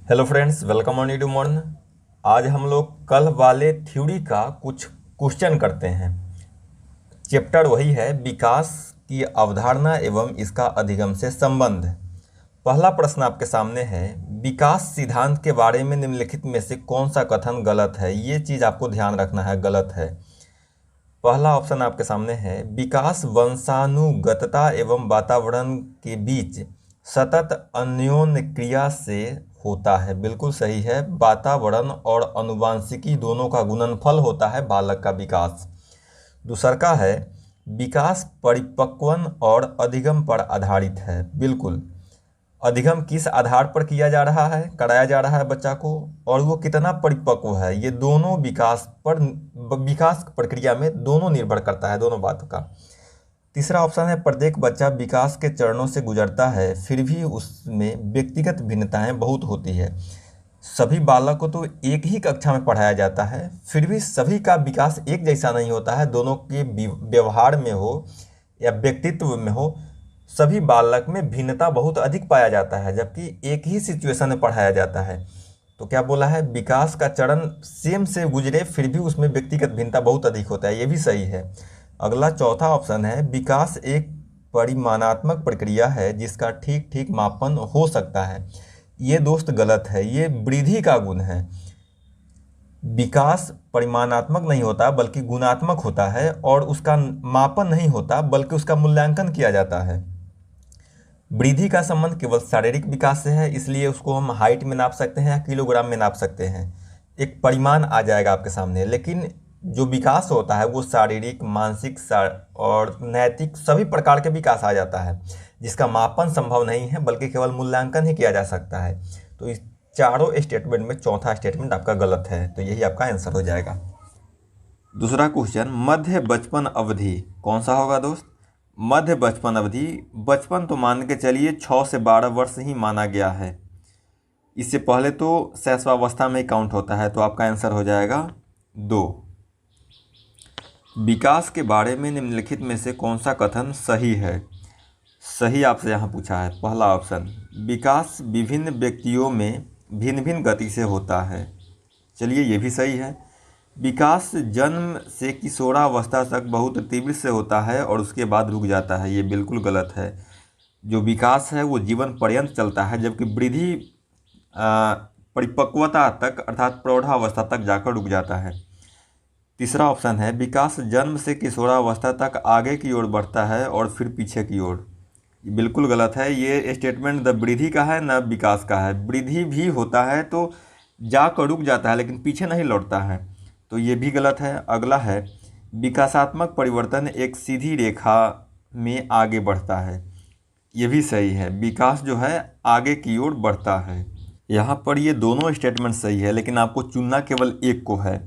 Hello friends, welcome on YouTube मॉर्न। आज हम लोग कल वाले थ्योरी का कुछ क्वेश्चन करते हैं। चैप्टर वही है, विकास की अवधारणा एवं इसका अधिगम से संबंध। पहला प्रश्न आपके सामने है, विकास सिद्धांत के बारे में निम्नलिखित में से कौन सा कथन गलत है। ये चीज़ आपको ध्यान रखना है, गलत है। पहला ऑप्शन आपके सामने है, विकास वंशानुगतता एवं वातावरण के बीच सतत अन्योन्य क्रिया से होता है। बिल्कुल सही है। वातावरण और आनुवांशिकी दोनों का गुणनफल होता है बालक का विकास। दूसरा का है, विकास परिपक्वन और अधिगम पर आधारित है। बिल्कुल। अधिगम किस आधार पर किया जा रहा है, कराया जा रहा है बच्चा को, और वो कितना परिपक्व है, ये दोनों विकास प्रक्रिया में दोनों निर्भर करता है, दोनों बातों का। तीसरा ऑप्शन है, प्रत्येक बच्चा विकास के चरणों से गुजरता है, फिर भी उसमें व्यक्तिगत भिन्नताएं बहुत होती है। सभी बालक को तो एक ही कक्षा में पढ़ाया जाता है, फिर भी सभी का विकास एक जैसा नहीं होता है। दोनों के व्यवहार में हो या व्यक्तित्व में हो, सभी बालक में भिन्नता बहुत अधिक पाया जाता है, जबकि एक ही सिचुएशन में पढ़ाया जाता है। तो क्या बोला है, विकास का चरण सेम से गुजरे फिर भी उसमें व्यक्तिगत भिन्नता बहुत अधिक होता है। ये भी सही है। अगला चौथा ऑप्शन है, विकास एक परिमाणात्मक प्रक्रिया है जिसका ठीक ठीक मापन हो सकता है। ये दोस्त गलत है, ये वृद्धि का गुण है। विकास परिमाणात्मक नहीं होता बल्कि गुणात्मक होता है, और उसका मापन नहीं होता बल्कि उसका मूल्यांकन किया जाता है। वृद्धि का संबंध केवल शारीरिक विकास से है, इसलिए उसको हम हाइट में नाप सकते हैं या किलोग्राम में नाप सकते हैं, एक परिमाण आ जाएगा आपके सामने। लेकिन जो विकास होता है वो शारीरिक, मानसिक और नैतिक सभी प्रकार के विकास आ जाता है, जिसका मापन संभव नहीं है बल्कि केवल मूल्यांकन ही किया जा सकता है। तो इस चारों स्टेटमेंट में चौथा स्टेटमेंट आपका गलत है, तो यही आपका आंसर हो जाएगा। दूसरा क्वेश्चन, मध्य बचपन अवधि कौन सा होगा दोस्त। मध्य बचपन अवधि, बचपन तो मान के चलिए 6 से 12 वर्ष ही माना गया है, इससे पहले तो शैशवावस्था में ही काउंट होता है, तो आपका आंसर हो जाएगा 2। विकास के बारे में निम्नलिखित में से कौन सा कथन सही है। सही आपसे यहाँ पूछा है। पहला ऑप्शन, विकास विभिन्न व्यक्तियों में भिन्न भिन्न गति से होता है। चलिए ये भी सही है। विकास जन्म से किशोरावस्था तक बहुत तीव्र से होता है और उसके बाद रुक जाता है। ये बिल्कुल गलत है। जो विकास है वो जीवन पर्यंत चलता है, जबकि वृद्धि परिपक्वता तक अर्थात प्रौढ़ावस्था तक जाकर रुक जाता है। तीसरा ऑप्शन है, विकास जन्म से किशोरावस्था तक आगे की ओर बढ़ता है और फिर पीछे की ओर। बिल्कुल गलत है। ये स्टेटमेंट द वृद्धि का है, न विकास का है। वृद्धि भी होता है तो जाकर रुक जाता है, लेकिन पीछे नहीं लौटता है, तो ये भी गलत है। अगला है, विकासात्मक परिवर्तन एक सीधी रेखा में आगे बढ़ता है। ये भी सही है। विकास जो है आगे की ओर बढ़ता है। यहाँ पर ये दोनों स्टेटमेंट सही है, लेकिन आपको चुनना केवल एक को है।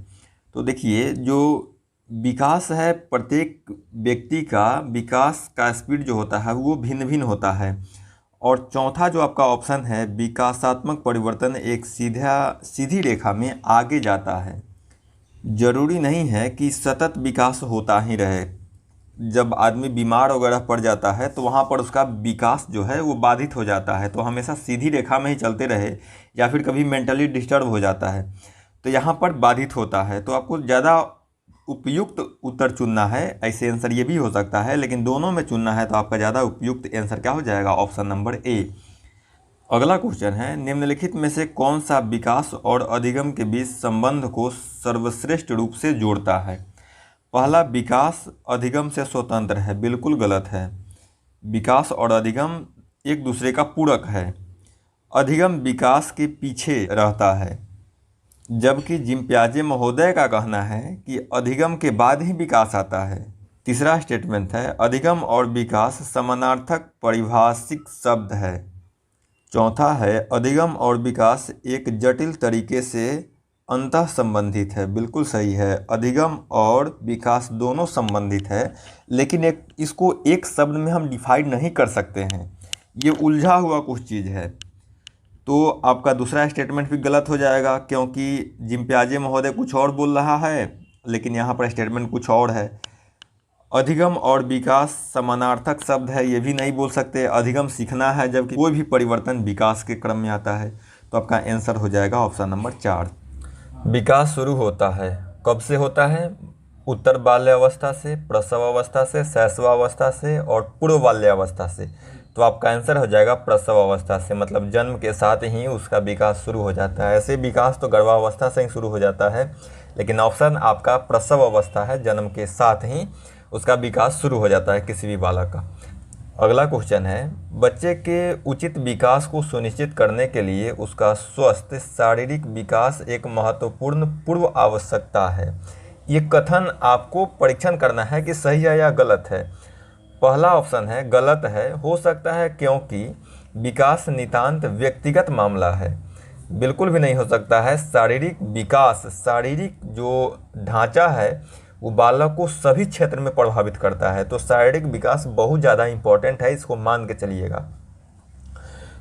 तो देखिए, जो विकास है, प्रत्येक व्यक्ति का विकास का स्पीड जो होता है वो भिन्न भिन्न होता है। और चौथा जो आपका ऑप्शन है, विकासात्मक परिवर्तन एक सीधी रेखा में आगे जाता है। जरूरी नहीं है कि सतत विकास होता ही रहे। जब आदमी बीमार वगैरह पड़ जाता है तो वहाँ पर उसका विकास जो है वो बाधित हो जाता है, तो हमेशा सीधी रेखा में ही चलते रहे, या फिर कभी मेंटली डिस्टर्ब हो जाता है तो यहाँ पर बाधित होता है। तो आपको ज़्यादा उपयुक्त उत्तर चुनना है। ऐसे आंसर ये भी हो सकता है, लेकिन दोनों में चुनना है तो आपका ज़्यादा उपयुक्त आंसर क्या हो जाएगा, ऑप्शन नंबर ए। अगला क्वेश्चन है, निम्नलिखित में से कौन सा विकास और अधिगम के बीच संबंध को सर्वश्रेष्ठ रूप से जोड़ता है। पहला, विकास अधिगम से स्वतंत्र है। बिल्कुल गलत है। विकास और अधिगम एक दूसरे का पूरक है। अधिगम विकास के पीछे रहता है, जबकि जिम प्याजे महोदय का कहना है कि अधिगम के बाद ही विकास आता है। तीसरा स्टेटमेंट है, अधिगम और विकास समानार्थक परिभाषिक शब्द है। चौथा है, अधिगम और विकास एक जटिल तरीके से अंतः संबंधित है। बिल्कुल सही है। अधिगम और विकास दोनों संबंधित है, लेकिन इसको एक शब्द में हम डिफाइन नहीं कर सकते हैं। ये उलझा हुआ कुछ चीज़ है। तो आपका दूसरा स्टेटमेंट भी गलत हो जाएगा, क्योंकि जिम प्याजे महोदय कुछ और बोल रहा है, लेकिन यहाँ पर स्टेटमेंट कुछ और है। अधिगम और विकास समानार्थक शब्द है, ये भी नहीं बोल सकते। अधिगम सीखना है, जबकि कोई भी परिवर्तन विकास के क्रम में आता है। तो आपका आंसर हो जाएगा ऑप्शन नंबर 4। विकास शुरू होता है, कब से होता है? उत्तर बाल्यावस्था से, प्रसव अवस्था से, शैशवावस्था से और पूर्व बाल्यावस्था से। तो आपका आंसर हो जाएगा प्रसव अवस्था से, मतलब जन्म के साथ ही उसका विकास शुरू हो जाता है। ऐसे विकास तो गर्भावस्था से ही शुरू हो जाता है, लेकिन ऑप्शन आपका प्रसव अवस्था है, जन्म के साथ ही उसका विकास शुरू हो जाता है किसी भी बालक का। अगला क्वेश्चन है, बच्चे के उचित विकास को सुनिश्चित करने के लिए उसका स्वस्थ शारीरिक विकास एक महत्वपूर्ण पूर्व आवश्यकता है। ये कथन आपको परीक्षण करना है कि सही है या गलत है। पहला ऑप्शन है गलत है, हो सकता है क्योंकि विकास नितांत व्यक्तिगत मामला है। बिल्कुल भी नहीं हो सकता है। शारीरिक विकास, शारीरिक जो ढांचा है वो बालक को सभी क्षेत्र में प्रभावित करता है, तो शारीरिक विकास बहुत ज़्यादा इम्पोर्टेंट है, इसको मान के चलिएगा।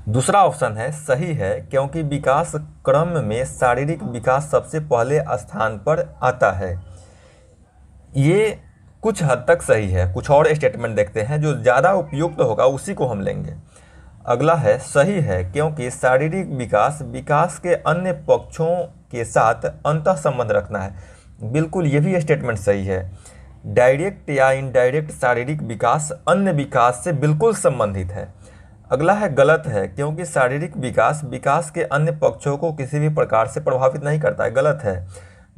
दूसरा ऑप्शन है सही है, क्योंकि विकास क्रम में शारीरिक विकास सबसे पहले स्थान पर आता है। ये कुछ हद तक सही है। कुछ और स्टेटमेंट देखते हैं, जो ज़्यादा उपयुक्त होगा उसी को हम लेंगे। अगला है सही है, क्योंकि शारीरिक विकास विकास के अन्य पक्षों के साथ अंतः संबंध रखना है। बिल्कुल, ये भी स्टेटमेंट सही है। डायरेक्ट या इनडायरेक्ट शारीरिक विकास अन्य विकास से बिल्कुल संबंधित है। अगला है गलत है, क्योंकि शारीरिक विकास विकास के अन्य पक्षों को किसी भी प्रकार से प्रभावित नहीं करता है। गलत है।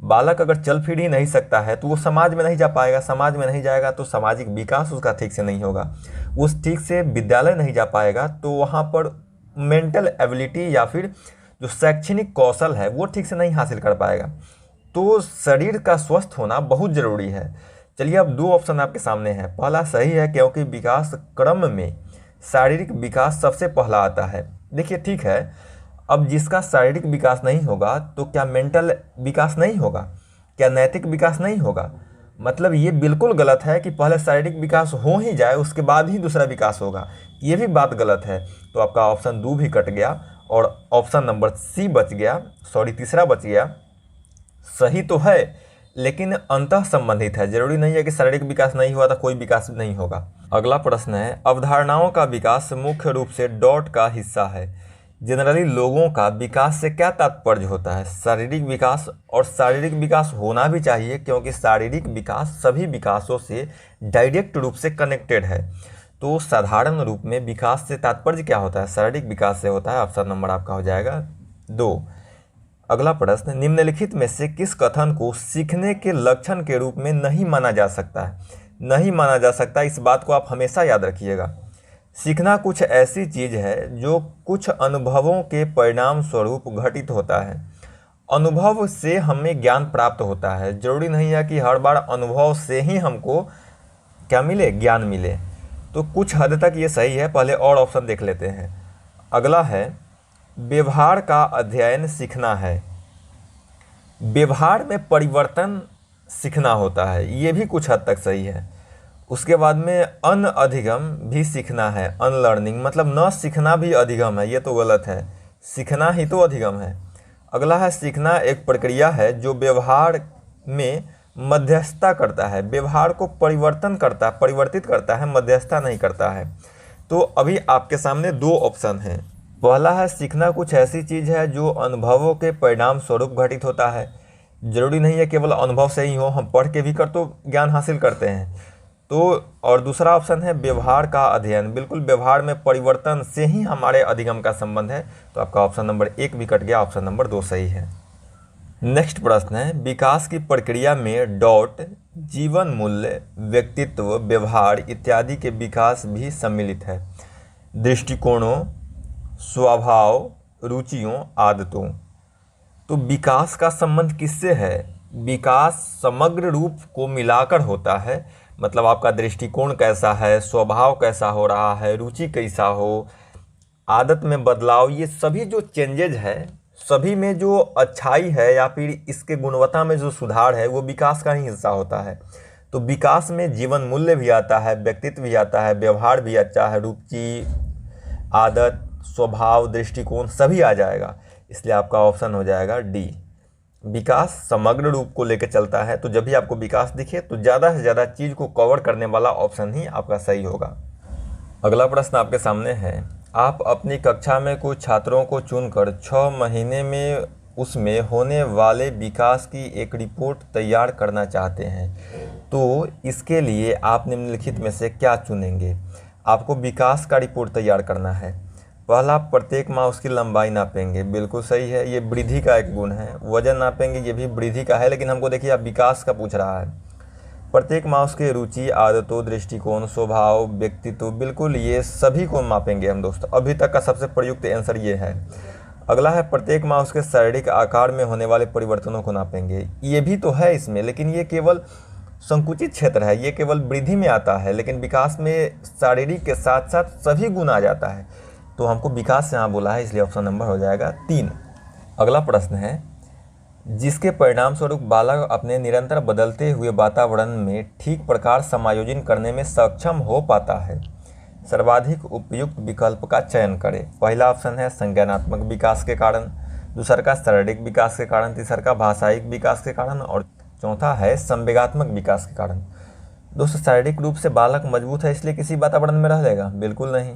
बालक अगर चल फिर ही नहीं सकता है तो वो समाज में नहीं जा पाएगा, समाज में नहीं जाएगा तो सामाजिक विकास उसका ठीक से नहीं होगा। वो ठीक से विद्यालय नहीं जा पाएगा तो वहाँ पर मेंटल एबिलिटी या फिर जो शैक्षणिक कौशल है वो ठीक से नहीं हासिल कर पाएगा। तो शरीर का स्वस्थ होना बहुत ज़रूरी है। चलिए, अब दो ऑप्शन आपके सामने हैं। पहला सही है, क्योंकि विकास क्रम में शारीरिक विकास सबसे पहला आता है। देखिए, ठीक है, अब जिसका शारीरिक विकास नहीं होगा तो क्या मेंटल विकास नहीं होगा, क्या नैतिक विकास नहीं होगा? मतलब ये बिल्कुल गलत है कि पहले शारीरिक विकास हो ही जाए उसके बाद ही दूसरा विकास होगा। ये भी बात गलत है। तो आपका ऑप्शन 2 भी कट गया और ऑप्शन नंबर सी बच गया, तीसरा बच गया। सही तो है, लेकिन अंतः संबंधित है। जरूरी नहीं है कि शारीरिक विकास नहीं हुआ तो कोई विकास नहीं होगा। अगला प्रश्न है, अवधारणाओं का विकास मुख्य रूप से डॉट का हिस्सा है। जनरली लोगों का विकास से क्या तात्पर्य होता है? शारीरिक विकास। और शारीरिक विकास होना भी चाहिए, क्योंकि शारीरिक विकास सभी विकासों से डायरेक्ट रूप से कनेक्टेड है। तो साधारण रूप में विकास से तात्पर्य क्या होता है? शारीरिक विकास से होता है। ऑप्शन नंबर आपका हो जाएगा 2। अगला प्रश्न, निम्नलिखित में से किस कथन को सीखने के लक्षण के रूप में नहीं माना जा सकता है? नहीं माना जा सकता, इस बात को आप हमेशा याद रखिएगा। सीखना कुछ ऐसी चीज़ है जो कुछ अनुभवों के परिणाम स्वरूप घटित होता है। अनुभव से हमें ज्ञान प्राप्त होता है। जरूरी नहीं है कि हर बार अनुभव से ही हमको क्या मिले, ज्ञान मिले। तो कुछ हद तक ये सही है। पहले और ऑप्शन देख लेते हैं। अगला है, व्यवहार का अध्ययन सीखना है। व्यवहार में परिवर्तन सीखना होता है, ये भी कुछ हद तक सही है। उसके बाद में अनअधिगम भी सीखना है, अनलर्निंग, मतलब न सीखना भी अधिगम है, ये तो गलत है। सीखना ही तो अधिगम है। अगला है, सीखना एक प्रक्रिया है जो व्यवहार में मध्यस्थता करता है, व्यवहार को परिवर्तित करता है, मध्यस्थता नहीं करता है। तो अभी आपके सामने 2 ऑप्शन हैं। पहला है, सीखना कुछ ऐसी चीज़ है जो अनुभवों के परिणाम स्वरूप घटित होता है। जरूरी नहीं है केवल अनुभव से ही हो, हम पढ़ के भी तो ज्ञान हासिल करते हैं। तो और दूसरा ऑप्शन है व्यवहार का अध्ययन। बिल्कुल, व्यवहार में परिवर्तन से ही हमारे अधिगम का संबंध है। तो आपका ऑप्शन नंबर 1 भी कट गया, ऑप्शन नंबर 2 सही है। नेक्स्ट प्रश्न है, विकास की प्रक्रिया में डॉट जीवन मूल्य, व्यक्तित्व, व्यवहार इत्यादि के विकास भी सम्मिलित है। दृष्टिकोणों, स्वभाव, रुचियों, आदतों। तो विकास का संबंध किससे है? विकास समग्र रूप को मिलाकर होता है। मतलब आपका दृष्टिकोण कैसा है, स्वभाव कैसा हो रहा है, रुचि कैसा हो, आदत में बदलाव, ये सभी जो चेंजेज है, सभी में जो अच्छाई है या फिर इसके गुणवत्ता में जो सुधार है, वो विकास का ही हिस्सा होता है। तो विकास में जीवन मूल्य भी आता है, व्यक्तित्व भी आता है, व्यवहार भी अच्छा है, रुचि, आदत, स्वभाव, दृष्टिकोण सभी आ जाएगा। इसलिए आपका ऑप्शन हो जाएगा डी। विकास समग्र रूप को लेकर चलता है। तो जब भी आपको विकास दिखे तो ज़्यादा से ज़्यादा चीज़ को कवर करने वाला ऑप्शन ही आपका सही होगा। अगला प्रश्न आपके सामने है, आप अपनी कक्षा में कुछ छात्रों को चुनकर 6 महीने में उसमें होने वाले विकास की एक रिपोर्ट तैयार करना चाहते हैं, तो इसके लिए आप निम्नलिखित में से क्या चुनेंगे। आपको विकास का रिपोर्ट तैयार करना है। पहला, प्रत्येक माह उसकी लंबाई नापेंगे, बिल्कुल सही है, ये वृद्धि का एक गुण है। वजन नापेंगे, ये भी वृद्धि का है, लेकिन हमको देखिए अब विकास का पूछ रहा है। प्रत्येक माह उसके रुचि, आदतों, दृष्टिकोण, स्वभाव, व्यक्तित्व, बिल्कुल ये सभी को मापेंगे हम दोस्तों। अभी तक का सबसे प्रयुक्त आंसर ये है। अगला है, प्रत्येक माह उसके शारीरिक आकार में होने वाले परिवर्तनों को नापेंगे। ये भी तो है इसमें, लेकिन ये केवल संकुचित क्षेत्र है, ये केवल वृद्धि में आता है, लेकिन विकास में शारीरिक के साथ साथ सभी गुण आ जाता है। तो हमको विकास से यहाँ बोला है, इसलिए ऑप्शन नंबर हो जाएगा 3। अगला प्रश्न है, जिसके परिणाम स्वरूप बालक अपने निरंतर बदलते हुए वातावरण में ठीक प्रकार समायोजन करने में सक्षम हो पाता है। सर्वाधिक उपयुक्त विकल्प का चयन करें। पहला ऑप्शन है संज्ञानात्मक विकास के कारण, दूसरा का शारीरिक विकास के कारण, तीसरा का भाषायिक विकास के कारण और चौथा है संवेगात्मक विकास के कारण। दोस्तों, शारीरिक रूप से बालक मजबूत है इसलिए किसी वातावरण में रह लेगा? बिल्कुल नहीं।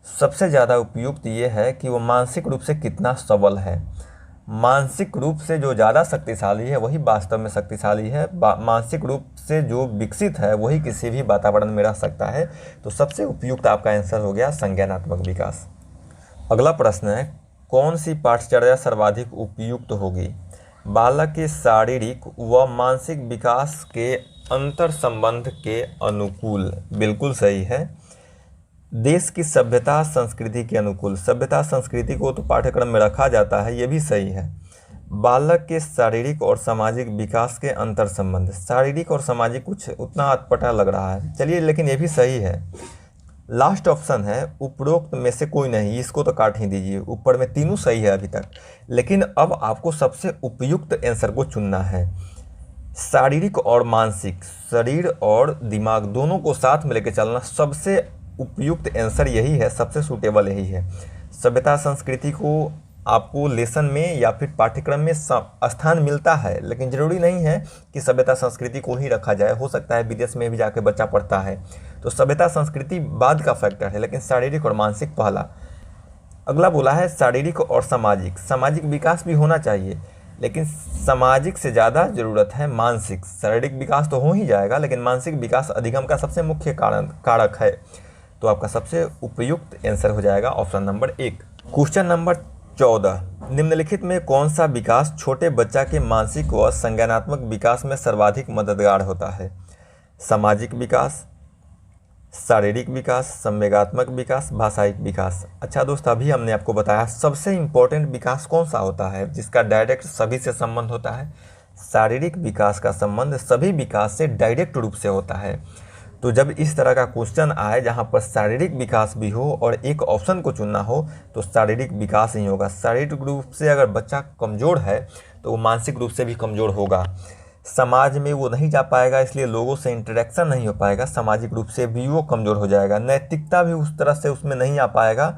सबसे ज़्यादा उपयुक्त ये है कि वो मानसिक रूप से कितना सबल है। मानसिक रूप से जो ज़्यादा शक्तिशाली है वही वास्तव में शक्तिशाली है। मानसिक रूप से जो विकसित है वही किसी भी वातावरण में रह सकता है। तो सबसे उपयुक्त आपका आंसर हो गया संज्ञानात्मक विकास। अगला प्रश्न है, कौन सी पाठचर्या सर्वाधिक उपयुक्त होगी बालक के शारीरिक व मानसिक विकास के अंतर संबंध के अनुकूल? बिल्कुल सही है। देश की सभ्यता संस्कृति के अनुकूल। सभ्यता संस्कृति को तो पाठ्यक्रम में रखा जाता है, ये भी सही है। बालक के शारीरिक और सामाजिक विकास के अंतर संबंध। शारीरिक और सामाजिक कुछ उतना अटपटा लग रहा है, चलिए, लेकिन ये भी सही है। लास्ट ऑप्शन है उपरोक्त में से कोई नहीं, इसको तो काट ही दीजिए। ऊपर में तीनों सही है अभी तक, लेकिन अब आपको सबसे उपयुक्त आंसर को चुनना है। शारीरिक और मानसिक, शरीर और दिमाग दोनों को साथ में लेकर चलना सबसे उपयुक्त आंसर यही है, सबसे सूटेबल यही है। सभ्यता संस्कृति को आपको लेसन में या फिर पाठ्यक्रम में स्थान मिलता है, लेकिन ज़रूरी नहीं है कि सभ्यता संस्कृति को ही रखा जाए। हो सकता है विदेश में भी जाके बच्चा पढ़ता है, तो सभ्यता संस्कृति बाद का फैक्टर है, लेकिन शारीरिक और मानसिक पहला। अगला बोला है शारीरिक और सामाजिक। सामाजिक विकास भी होना चाहिए, लेकिन सामाजिक से ज़्यादा ज़रूरत है मानसिक। शारीरिक विकास तो हो ही जाएगा, लेकिन मानसिक विकास अधिगम का सबसे मुख्य कारक है। तो आपका सबसे उपयुक्त आंसर हो जाएगा ऑप्शन नंबर 1। क्वेश्चन नंबर 14, निम्नलिखित में कौन सा विकास छोटे बच्चा के मानसिक व संज्ञानात्मक विकास में सर्वाधिक मददगार होता है? सामाजिक विकास, शारीरिक विकास, संवेगात्मक विकास, भाषायिक विकास। अच्छा दोस्त, अभी हमने आपको बताया सबसे इम्पोर्टेंट विकास कौन सा होता है जिसका डायरेक्ट सभी से संबंध होता है। शारीरिक विकास का संबंध सभी विकास से डायरेक्ट रूप से होता है। तो जब इस तरह का क्वेश्चन आए जहाँ पर शारीरिक विकास भी हो और एक ऑप्शन को चुनना हो, तो शारीरिक विकास ही होगा। शारीरिक रूप से अगर बच्चा कमज़ोर है तो वो मानसिक रूप से भी कमज़ोर होगा। समाज में वो नहीं जा पाएगा, इसलिए लोगों से इंटरेक्शन नहीं हो पाएगा, सामाजिक रूप से भी वो कमज़ोर हो जाएगा। नैतिकता भी उस तरह से उसमें नहीं आ पाएगा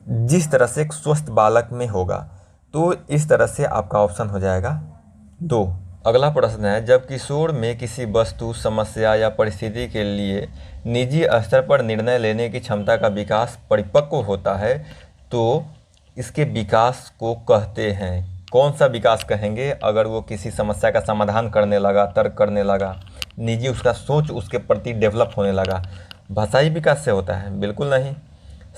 जिस तरह से एक स्वस्थ बालक में होगा। तो इस तरह से आपका ऑप्शन हो जाएगा 2। अगला प्रश्न है, जब किशोर में किसी वस्तु, समस्या या परिस्थिति के लिए निजी स्तर पर निर्णय लेने की क्षमता का विकास परिपक्व होता है, तो इसके विकास को कहते हैं। कौन सा विकास कहेंगे? अगर वो किसी समस्या का समाधान करने लगा, तर्क करने लगा, निजी उसका सोच उसके प्रति डेवलप होने लगा। भाषाई विकास से होता है? बिल्कुल नहीं।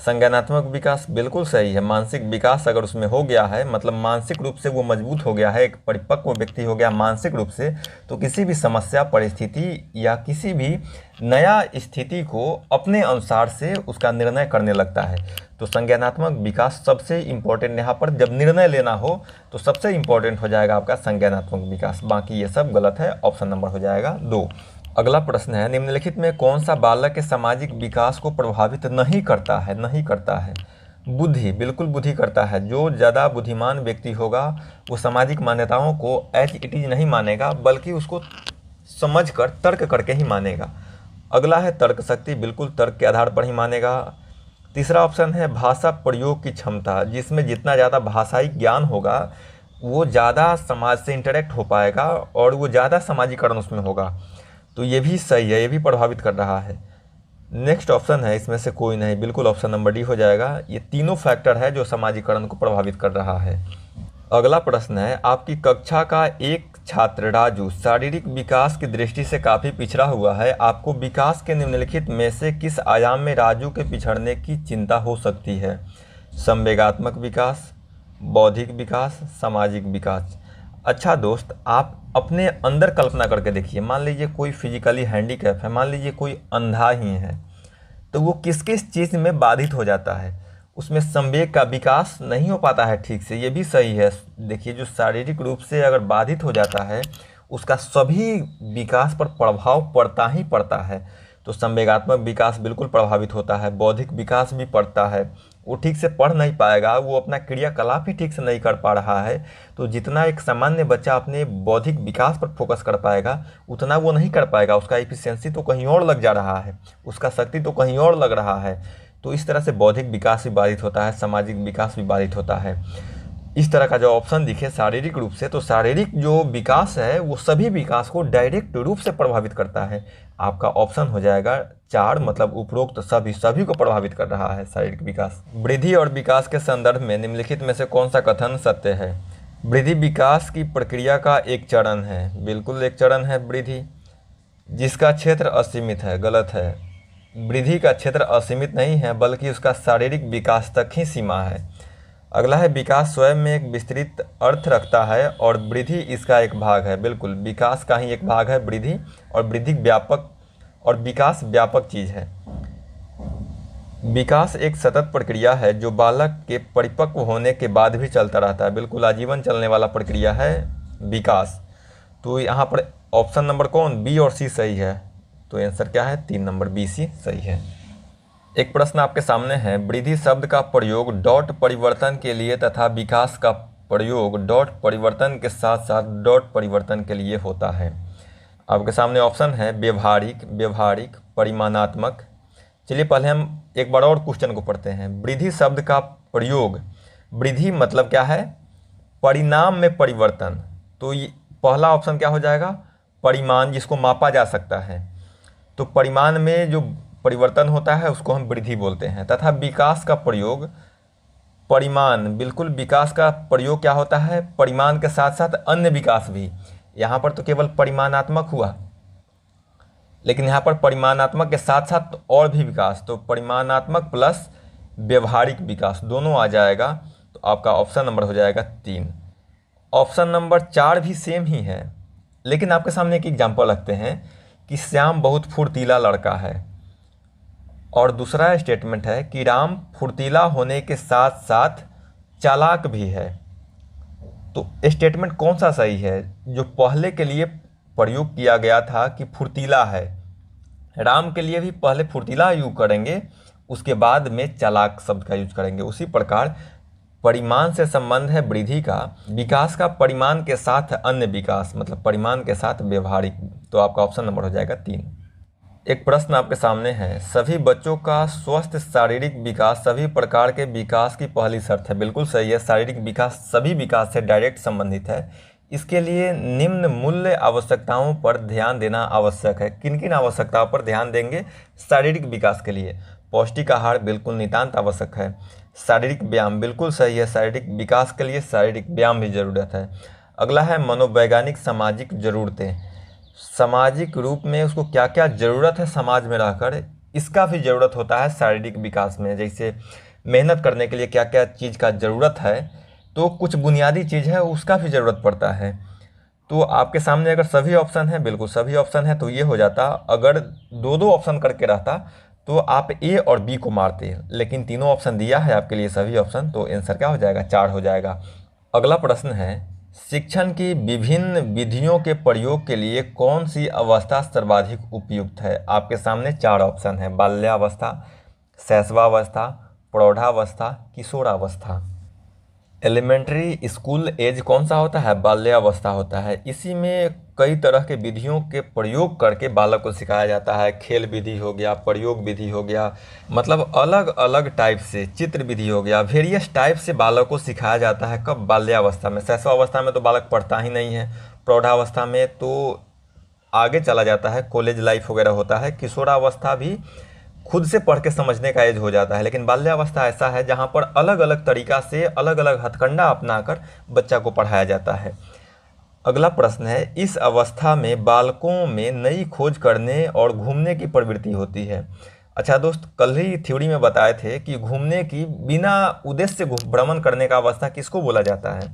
संज्ञानात्मक विकास? बिल्कुल सही है। मानसिक विकास अगर उसमें हो गया है, मतलब मानसिक रूप से वो मजबूत हो गया है, एक परिपक्व व्यक्ति हो गया मानसिक रूप से, तो किसी भी समस्या, परिस्थिति या किसी भी नया स्थिति को अपने अनुसार से उसका निर्णय करने लगता है। तो संज्ञानात्मक विकास सबसे इम्पोर्टेंट यहाँ पर जब निर्णय लेना हो तो सबसे इम्पोर्टेंट हो जाएगा आपका संज्ञानात्मक विकास। बाकी ये सब गलत है, ऑप्शन नंबर हो जाएगा 2। अगला प्रश्न है, निम्नलिखित में कौन सा बालक के सामाजिक विकास को प्रभावित नहीं करता है? नहीं करता है। बुद्धि? बिल्कुल बुद्धि करता है। जो ज़्यादा बुद्धिमान व्यक्ति होगा वो सामाजिक मान्यताओं को एज इट इज नहीं मानेगा, बल्कि उसको समझकर तर्क करके ही मानेगा। अगला है तर्क शक्ति, बिल्कुल तर्क के आधार पर ही मानेगा। तीसरा ऑप्शन है भाषा प्रयोग की क्षमता, जिसमें जितना ज़्यादा भाषाई ज्ञान होगा वो ज़्यादा समाज से इंटरेक्ट हो पाएगा और वो ज़्यादा सामाजिकरण उसमें होगा। तो ये भी सही है, ये भी प्रभावित कर रहा है। नेक्स्ट ऑप्शन है इसमें से कोई नहीं, बिल्कुल ऑप्शन नंबर डी हो जाएगा। ये तीनों फैक्टर है जो समाजीकरण को प्रभावित कर रहा है। अगला प्रश्न है, आपकी कक्षा का एक छात्र राजू शारीरिक विकास की दृष्टि से काफ़ी पिछड़ा हुआ है। आपको विकास के निम्नलिखित में से किस आयाम में राजू के पिछड़ने की चिंता हो सकती है? संवेगात्मक विकास, बौद्धिक विकास, सामाजिक विकास। अच्छा दोस्त, आप अपने अंदर कल्पना करके देखिए। मान लीजिए कोई फिजिकली हैंडीकैप है, मान लीजिए कोई अंधा ही है, तो वो किस किस चीज़ में बाधित हो जाता है? उसमें संवेग का विकास नहीं हो पाता है ठीक से, ये भी सही है। देखिए, जो शारीरिक रूप से अगर बाधित हो जाता है उसका सभी विकास पर प्रभाव पड़ता ही पड़ता है। तो संवेगात्मक विकास बिल्कुल प्रभावित होता है, बौद्धिक विकास भी पड़ता है। वो ठीक से पढ़ नहीं पाएगा, वो अपना क्रियाकलाप ही ठीक से नहीं कर पा रहा है। तो जितना एक सामान्य बच्चा अपने बौद्धिक विकास पर फोकस कर पाएगा उतना वो नहीं कर पाएगा। उसका एफिशिएंसी तो कहीं और लग जा रहा है, उसका शक्ति तो कहीं और लग रहा है। तो इस तरह से बौद्धिक विकास भी बाधित होता है, सामाजिक विकास भी बाधित होता है। इस तरह का जो ऑप्शन दिखे शारीरिक रूप से, तो शारीरिक जो विकास है वो सभी विकास को डायरेक्ट रूप से प्रभावित करता है। आपका ऑप्शन हो जाएगा 4, मतलब उपरोक्त सभी को प्रभावित कर रहा है शारीरिक विकास। वृद्धि और विकास के संदर्भ में निम्नलिखित में से कौन सा कथन सत्य है? वृद्धि विकास की प्रक्रिया का एक चरण है, बिल्कुल एक चरण है वृद्धि, जिसका क्षेत्र असीमित है। गलत है, वृद्धि का क्षेत्र असीमित नहीं है बल्कि उसका शारीरिक विकास तक ही सीमा है। अगला है, विकास स्वयं में एक विस्तृत अर्थ रखता है और वृद्धि इसका एक भाग है। बिल्कुल, विकास का ही एक भाग है वृद्धि, और वृद्धि व्यापक और विकास व्यापक चीज़ है। विकास एक सतत प्रक्रिया है जो बालक के परिपक्व होने के बाद भी चलता रहता है। बिल्कुल आजीवन चलने वाला प्रक्रिया है विकास। तो यहाँ पर ऑप्शन नंबर कौन, बी और सी सही है। तो आंसर क्या है, 3 नंबर बी सी सही है। एक प्रश्न आपके सामने है, वृद्धि शब्द का प्रयोग डॉट परिवर्तन के लिए तथा विकास का प्रयोग डॉट परिवर्तन के साथ साथ डॉट परिवर्तन के लिए होता है। आपके सामने ऑप्शन है व्यवहारिक, परिमाणात्मक। चलिए पहले हम एक बार और क्वेश्चन को पढ़ते हैं। वृद्धि शब्द का प्रयोग, वृद्धि मतलब क्या है, परिणाम में परिवर्तन। तो ये पहला ऑप्शन क्या हो जाएगा, परिमाण, जिसको मापा जा सकता है। तो परिमाण में जो परिवर्तन होता है उसको हम वृद्धि बोलते हैं। तथा विकास का प्रयोग, परिमाण, बिल्कुल विकास का प्रयोग क्या होता है, परिमाण के साथ साथ अन्य विकास भी। यहाँ पर तो केवल परिमाणात्मक हुआ, लेकिन यहाँ पर परिमाणात्मक के साथ साथ और भी विकास, तो परिमाणात्मक प्लस व्यवहारिक विकास दोनों आ जाएगा। तो आपका ऑप्शन नंबर हो जाएगा 3। ऑप्शन नंबर 4 भी सेम ही है, लेकिन आपके सामने एक एग्जाम्पल रखते हैं कि श्याम बहुत फुर्तीला लड़का है, और दूसरा स्टेटमेंट है कि राम फुर्तीला होने के साथ साथ चालाक भी है। तो स्टेटमेंट कौन सा सही है? जो पहले के लिए प्रयोग किया गया था कि फुर्तीला है, राम के लिए भी पहले फुर्तीला यूज करेंगे, उसके बाद में चालाक शब्द का यूज करेंगे। उसी प्रकार परिमाण से संबंध है वृद्धि का, विकास का परिमाण के साथ अन्य विकास, मतलब परिमाण के साथ व्यवहारिक। तो आपका ऑप्शन नंबर हो जाएगा 3। एक प्रश्न आपके सामने है, सभी बच्चों का स्वस्थ शारीरिक विकास सभी प्रकार के विकास की पहली शर्त है। बिल्कुल सही है, शारीरिक विकास सभी विकास से डायरेक्ट संबंधित है। इसके लिए निम्न मूल्य आवश्यकताओं पर ध्यान देना आवश्यक है। किन किन आवश्यकताओं पर ध्यान देंगे शारीरिक विकास के लिए? पौष्टिक आहार बिल्कुल नितांत आवश्यक है। शारीरिक व्यायाम बिल्कुल सही है, शारीरिक विकास के लिए शारीरिक व्यायाम भी ज़रूरत है। अगला है मनोवैज्ञानिक सामाजिक ज़रूरतें, सामाजिक रूप में उसको क्या क्या ज़रूरत है समाज में रहकर, इसका भी ज़रूरत होता है शारीरिक विकास में। जैसे मेहनत करने के लिए क्या क्या चीज़ का ज़रूरत है, तो कुछ बुनियादी चीज़ है उसका भी ज़रूरत पड़ता है। तो आपके सामने अगर सभी ऑप्शन है, बिल्कुल सभी ऑप्शन है, तो ये हो जाता। अगर 2-2 ऑप्शन करके रहता तो आप ए और बी को मारते, लेकिन तीनों ऑप्शन दिया है आपके लिए सभी ऑप्शन, तो आंसर क्या हो जाएगा, 4 हो जाएगा। अगला प्रश्न है, शिक्षण की विभिन्न विधियों के प्रयोग के लिए कौन सी अवस्था सर्वाधिक उपयुक्त है? आपके सामने 4 ऑप्शन है, बाल्यावस्था, शैशवावस्था, प्रौढ़ावस्था, किशोरावस्था। एलिमेंट्री स्कूल एज कौन सा होता है, बाल्यावस्था होता है। इसी में कई तरह के विधियों के प्रयोग करके बालक को सिखाया जाता है। खेल विधि हो गया, प्रयोग विधि हो गया, मतलब अलग अलग टाइप से, चित्र विधि हो गया, वेरियस टाइप से बालक को सिखाया जाता है। कब, बाल्यावस्था में। शैशवावस्था में तो बालक पढ़ता ही नहीं है। प्रौढ़ावस्था में तो आगे चला जाता है, कॉलेज लाइफ वगैरह होता है। किशोरावस्था भी खुद से पढ़ के समझने का एज हो जाता है। लेकिन बाल्यावस्था ऐसा है जहाँ पर अलग अलग तरीक़ा से अलग अलग हथकंडा अपनाकर बच्चा को पढ़ाया जाता है। अगला प्रश्न है, इस अवस्था में बालकों में नई खोज करने और घूमने की प्रवृत्ति होती है। अच्छा दोस्त, कल ही थ्योरी में बताए थे कि घूमने की बिना उद्देश्य से भ्रमण करने का अवस्था किसको बोला जाता है?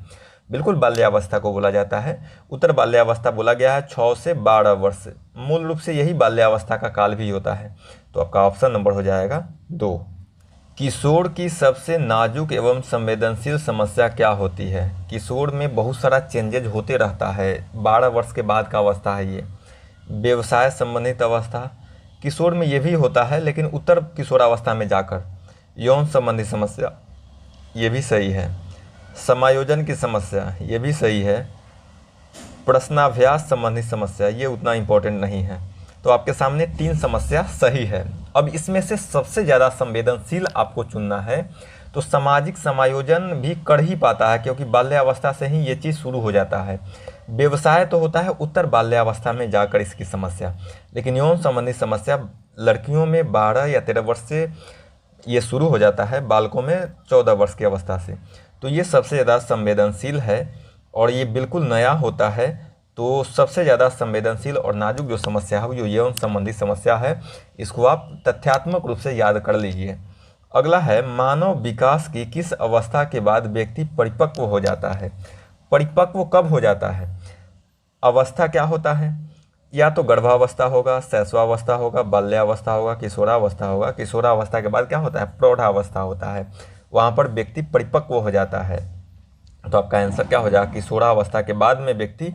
बिल्कुल बाल्यावस्था को बोला जाता है। उत्तर बाल्यावस्था बोला गया है 6 से 12 वर्ष। मूल रूप से यही बाल्यावस्था का काल भी होता है। तो आपका ऑप्शन नंबर हो जाएगा 2। किशोर की सबसे नाजुक एवं संवेदनशील समस्या क्या होती है? किशोर में बहुत सारा चेंजेज होते रहता है, 12 वर्ष के बाद का अवस्था है ये। व्यवसाय संबंधित अवस्था किशोर में ये भी होता है, लेकिन उत्तर किशोरावस्था में जाकर। यौन संबंधी समस्या ये भी सही है। समायोजन की समस्या ये भी सही है। प्रश्नाभ्यास संबंधी समस्या ये उतना इम्पोर्टेंट नहीं है। तो आपके सामने 3 समस्या सही है। अब इसमें से सबसे ज़्यादा संवेदनशील आपको चुनना है। तो सामाजिक समायोजन भी कर ही पाता है, क्योंकि बाल्यावस्था से ही ये चीज़ शुरू हो जाता है। व्यवसाय तो होता है उत्तर बाल्यावस्था में जाकर इसकी समस्या। लेकिन यौन संबंधी समस्या लड़कियों में 12 या 13 वर्ष से ये शुरू हो जाता है, बालकों में 14 वर्ष की अवस्था से। तो ये सबसे ज़्यादा संवेदनशील है और ये बिल्कुल नया होता है। तो सबसे ज़्यादा संवेदनशील और नाजुक जो समस्या है वो यौन संबंधी समस्या है। इसको आप तथ्यात्मक रूप से याद कर लीजिए। अगला है, मानव विकास की किस अवस्था के बाद व्यक्ति परिपक्व हो जाता है? परिपक्व कब हो जाता है? अवस्था क्या होता है? या तो गर्भावस्था होगा, शैशवावस्था होगा, बाल्यावस्था होगा, किशोरावस्था होगा। किशोरावस्था के बाद क्या होता है? प्रौढ़ावस्था होता है। वहाँ पर व्यक्ति परिपक्व हो जाता है। तो आपका आंसर क्या हो जाएगा? किशोरावस्था के बाद में व्यक्ति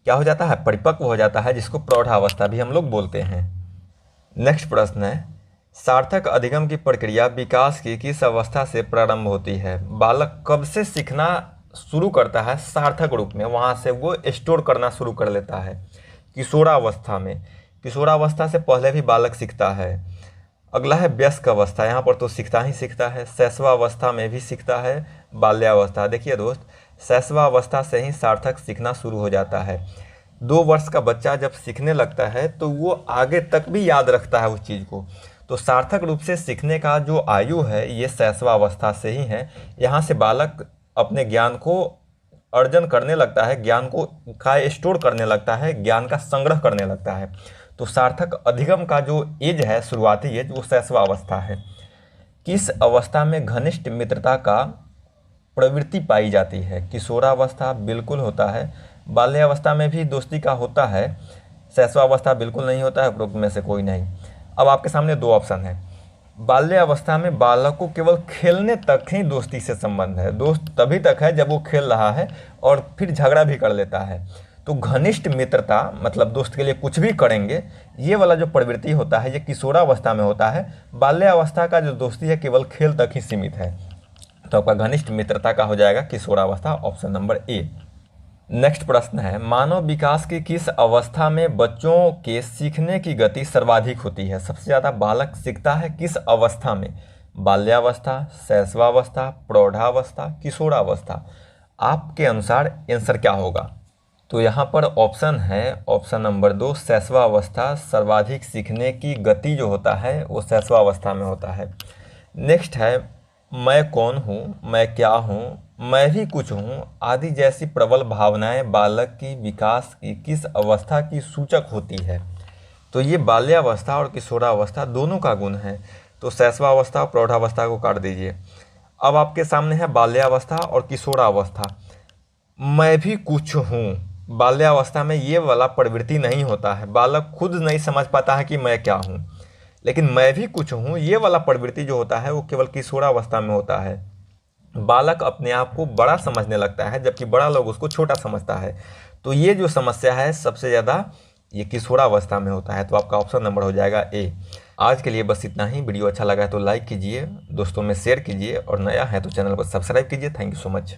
क्या हो जाता है? परिपक्व हो जाता है, जिसको प्रौढ़ावस्था भी हम लोग बोलते हैं। नेक्स्ट प्रश्न है, सार्थक अधिगम की प्रक्रिया विकास की किस अवस्था से प्रारंभ होती है? बालक कब से सीखना शुरू करता है सार्थक रूप में? वहाँ से वो स्टोर करना शुरू कर लेता है किशोरावस्था में। किशोरावस्था से पहले भी बालक सीखता है। अगला है वयस्क अवस्था, यहाँ पर तो सीखता ही सीखता है। शैशवावस्था में भी सीखता है। बाल्यावस्था, देखिए दोस्त, शैशवावस्था से ही सार्थक सीखना शुरू हो जाता है। 2 वर्ष का बच्चा जब सीखने लगता है तो वो आगे तक भी याद रखता है उस चीज़ को। तो सार्थक रूप से सीखने का जो आयु है ये शैशवावस्था से ही है। यहाँ से बालक अपने ज्ञान को अर्जन करने लगता है, ज्ञान को स्टोर करने लगता है, ज्ञान का संग्रह करने लगता है। तो सार्थक अधिगम का जो एज है, शुरुआती एज, वो शैशवावस्था है। किस अवस्था में घनिष्ठ मित्रता का प्रवृत्ति पाई जाती है? किशोरावस्था बिल्कुल होता है। बाल्यावस्था में भी दोस्ती का होता है। शैशवावस्था बिल्कुल नहीं होता है, उपरोक्त में से कोई नहीं। अब आपके सामने 2 ऑप्शन है। बाल्यावस्था में बालक को केवल खेलने तक ही दोस्ती से संबंध है। दोस्त तभी तक है जब वो खेल रहा है और फिर झगड़ा भी कर लेता है। तो घनिष्ठ मित्रता मतलब दोस्त के लिए कुछ भी करेंगे, ये वाला जो प्रवृत्ति होता है ये किशोरावस्था में होता है। बाल्यावस्था का जो दोस्ती है केवल खेल तक ही सीमित है। तो आपका घनिष्ठ मित्रता का हो जाएगा किशोरावस्था, ऑप्शन नंबर ए। नेक्स्ट प्रश्न है, मानव विकास की किस अवस्था में बच्चों के सीखने की गति सर्वाधिक होती है? सबसे ज़्यादा बालक सीखता है किस अवस्था में? बाल्यावस्था, शैशवावस्था, प्रौढ़ावस्था, किशोरावस्था। आपके अनुसार आंसर क्या होगा? तो यहाँ पर ऑप्शन है, ऑप्शन नंबर 2, शैशवावस्था। सर्वाधिक सीखने की गति जो होता है वो शैशवावस्था में होता है। नेक्स्ट है, मैं कौन हूँ, मैं क्या हूँ, मैं भी कुछ हूँ आदि जैसी प्रबल भावनाएं बालक की विकास की किस अवस्था की सूचक होती है? तो ये बाल्यावस्था और किशोरावस्था दोनों का गुण है। तो शैशवावस्था और प्रौढ़ावस्था को काट दीजिए। अब आपके सामने है बाल्यावस्था और किशोरावस्था। मैं भी कुछ हूँ, बाल्यावस्था में ये वाला प्रवृत्ति नहीं होता है। बालक खुद नहीं समझ पाता है कि मैं क्या हूँ। लेकिन मैं भी कुछ हूँ ये वाला प्रवृत्ति जो होता है वो केवल किशोरावस्था में होता है। बालक अपने आप को बड़ा समझने लगता है, जबकि बड़ा लोग उसको छोटा समझता है। तो ये जो समस्या है सबसे ज़्यादा ये किशोरावस्था में होता है। तो आपका ऑप्शन नंबर हो जाएगा ए। आज के लिए बस इतना ही। वीडियो अच्छा लगा है तो लाइक कीजिए, दोस्तों में शेयर कीजिए और नया है तो चैनल को सब्सक्राइब कीजिए। Thank you so much.